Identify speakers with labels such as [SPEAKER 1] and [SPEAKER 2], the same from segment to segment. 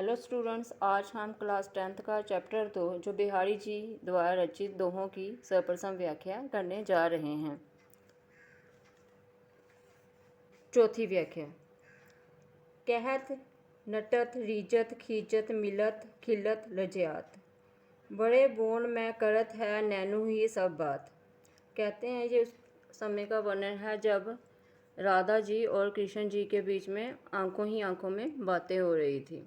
[SPEAKER 1] Hello students, आज हम class 10th का चैप्टर 2 जो बिहारी जी द्वारा रचित दोहों की सर्वप्रथम व्याख्या करने जा रहे हैं। चौथी व्याख्या। कहत, नटत, रीजत, खींचत, मिलत, खिलत, लज्जात, बड़े बोन में करत है नैनू ही सब बात। कहते हैं ये उस समय का वर्णन है जब राधा जी और कृष्ण जी के बीच में आंखों ही आंखों में बातें हो रही थी।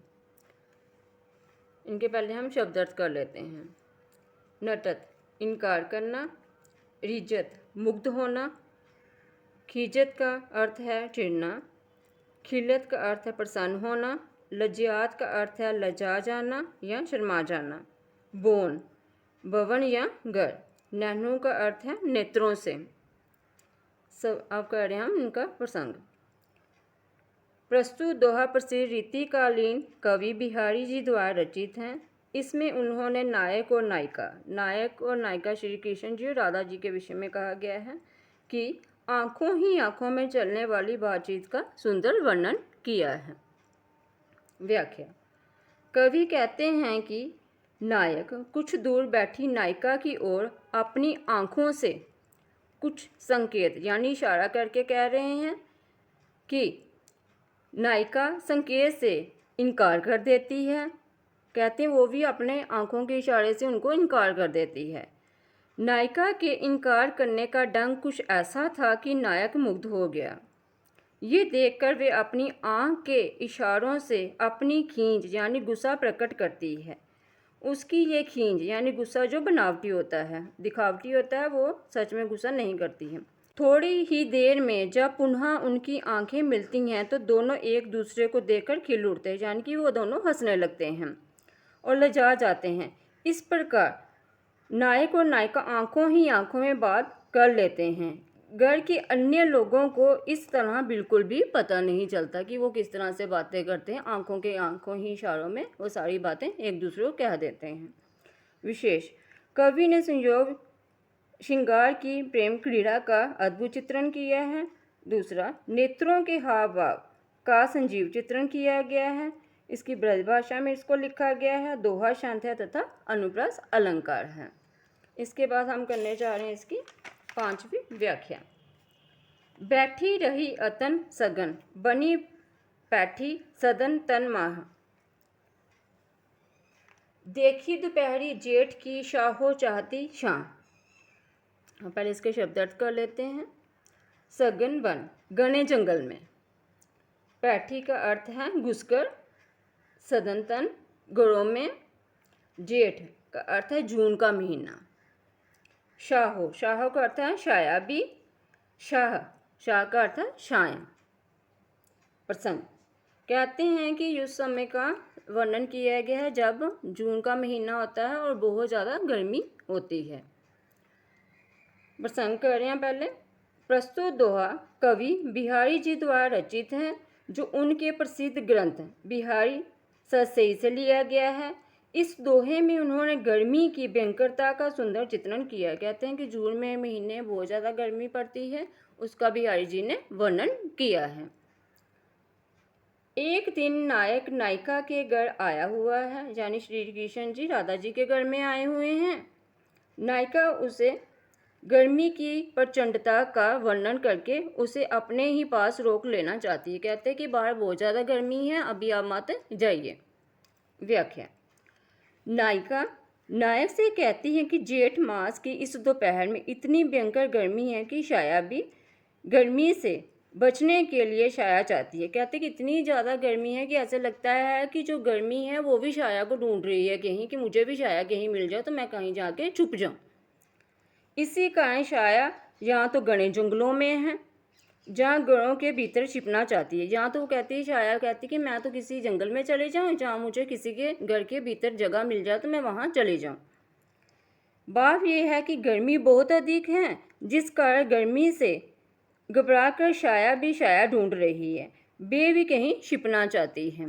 [SPEAKER 1] इनके पहले हम शब्द अर्थ कर लेते हैं। नटत, इनकार करना। रिजत, मुग्ध होना। खीजत का अर्थ है चिढ़ना। खिलत का अर्थ है प्रसन्न होना। लज्जात का अर्थ है लजा जाना या शर्मा जाना। बोन, भवन या घर। नैनू का अर्थ है नेत्रों से। सब अब कर रहे हैं हम इनका प्रसंग। प्रस्तुत दोहा प्रसिद्ध रीतिकालीन कवि बिहारी जी द्वारा रचित हैं। इसमें उन्होंने नायक और नायिका श्री कृष्ण जी और राधा जी के विषय में कहा गया है कि आंखों ही आंखों में चलने वाली बातचीत का सुंदर वर्णन किया है। व्याख्या। कवि कहते हैं कि नायक कुछ दूर बैठी नायिका की ओर अपनी आंखों से कुछ संकेत यानी इशारा करके कह रहे हैं कि नायिका संकेत से इनकार कर देती है। कहते हैं वो भी अपने आंखों के इशारे से उनको इनकार कर देती है। नायिका के इनकार करने का ढंग कुछ ऐसा था कि नायक मुग्ध हो गया। ये देखकर वे अपनी आंख के इशारों से अपनी खींच यानी गुस्सा प्रकट करती है। उसकी ये खींच यानी गुस्सा जो बनावटी होता है, दिखावटी होता है, वो सच में गुस्सा नहीं करती है। थोड़ी ही देर में जब पुनः उनकी आंखें मिलती हैं तो दोनों एक दूसरे को देखकर खिल उठते हैं, यानी कि वो दोनों हंसने लगते हैं और लजा जाते हैं। इस प्रकार नायक और नायिका आंखों ही आंखों में बात कर लेते हैं। घर के अन्य लोगों को इस तरह बिल्कुल भी पता नहीं चलता कि वो किस तरह से बातें करते हैं। आंखों ही इशारों में वो सारी बातें एक दूसरे को कह देते हैं। विशेष, कवि ने संयोग श्रृंगार की प्रेम क्रीड़ा का अद्भुत चित्रण किया है। दूसरा, नेत्रों के हाव भाव का संजीव चित्रण किया गया है। इसकी ब्रज भाषा में इसको लिखा गया है। दोहा शांत है तथा अनुप्रास अलंकार है। इसके बाद हम करने जा रहे हैं इसकी 5वीं व्याख्या। बैठी रही अतन सगन, बनी पैठी सदन तन माह, देखी दोपहरी जेठ की शाहो चाहती शां। पहले इसके शब्द अर्थ कर लेते हैं। सघन वन, घने जंगल में। पैठी का अर्थ है घुसकर। सदन तन, घरों में। जेठ का अर्थ है जून का महीना। शाहो का अर्थ है छाया भी। शाह का अर्थ है छाया। प्रसंग। कहते हैं कि उस समय का वर्णन किया गया है जब जून का महीना होता है और बहुत ज़्यादा गर्मी होती है। प्रसंग कर रहे हैं पहले। प्रस्तुत दोहा कवि बिहारी जी द्वारा रचित है जो उनके प्रसिद्ध ग्रंथ बिहारी सतसई से लिया गया है। इस दोहे में उन्होंने गर्मी की भयंकरता का सुंदर चित्रण किया। कहते हैं कि जून में महीने बहुत ज़्यादा गर्मी पड़ती है, उसका बिहारी जी ने वर्णन किया है। एक दिन नायक नायिका के घर आया हुआ है, यानी श्री कृष्ण जी राधा जी के घर में आए हुए हैं। नायिका उसे गर्मी की प्रचंडता का वर्णन करके उसे अपने ही पास रोक लेना चाहती है। कहते हैं कि बाहर बहुत ज़्यादा गर्मी है, अभी आप मत जाइए। व्याख्या। नायिका नायक से कहती है कि जेठ मास की इस दोपहर में इतनी भयंकर गर्मी है कि छाया भी गर्मी से बचने के लिए छाया चाहती है। कहते हैं कि इतनी ज़्यादा गर्मी है कि ऐसे लगता है कि जो गर्मी है वो भी छाया को ढूंढ रही है कहीं, कि मुझे भी छाया कहीं मिल जाए तो मैं कहीं जाके छुप जाऊँ। इसी कारण छाया यहाँ तो घने जंगलों में है जहाँ घरों के भीतर छिपना चाहती है। यहाँ तो वो कहती है, छाया कहती है कि मैं तो किसी जंगल में चले जाऊँ जहाँ मुझे किसी के घर के भीतर जगह मिल जाए तो मैं वहाँ चले जाऊँ। बात यह है कि गर्मी बहुत अधिक है, जिस कारण गर्मी से घबरा कर छाया ढूंढ रही है, वे भी कहीं छिपना चाहती है।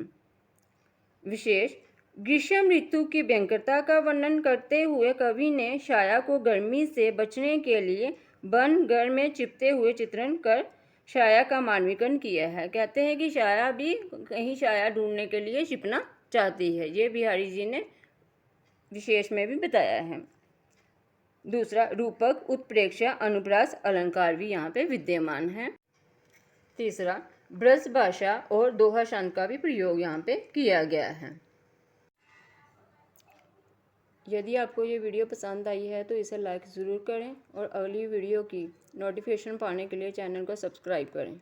[SPEAKER 1] विशेष, ग्रीष्म ऋतु की भयंकरता का वर्णन करते हुए कवि ने छाया को गर्मी से बचने के लिए वन घर में छिपते हुए चित्रण कर छाया का मानवीकरण किया है। कहते हैं कि छाया भी कहीं छाया ढूंढने के लिए छिपना चाहती है। ये बिहारी जी ने विशेष में भी बताया है। दूसरा, रूपक, उत्प्रेक्षा, अनुप्रास अलंकार भी यहाँ पे विद्यमान है। तीसरा, ब्रज भाषा और दोहा शब्द का भी प्रयोग यहाँ पे किया गया है। यदि आपको ये वीडियो पसंद आई है तो इसे लाइक ज़रूर करें और अगली वीडियो की नोटिफिकेशन पाने के लिए चैनल को सब्सक्राइब करें।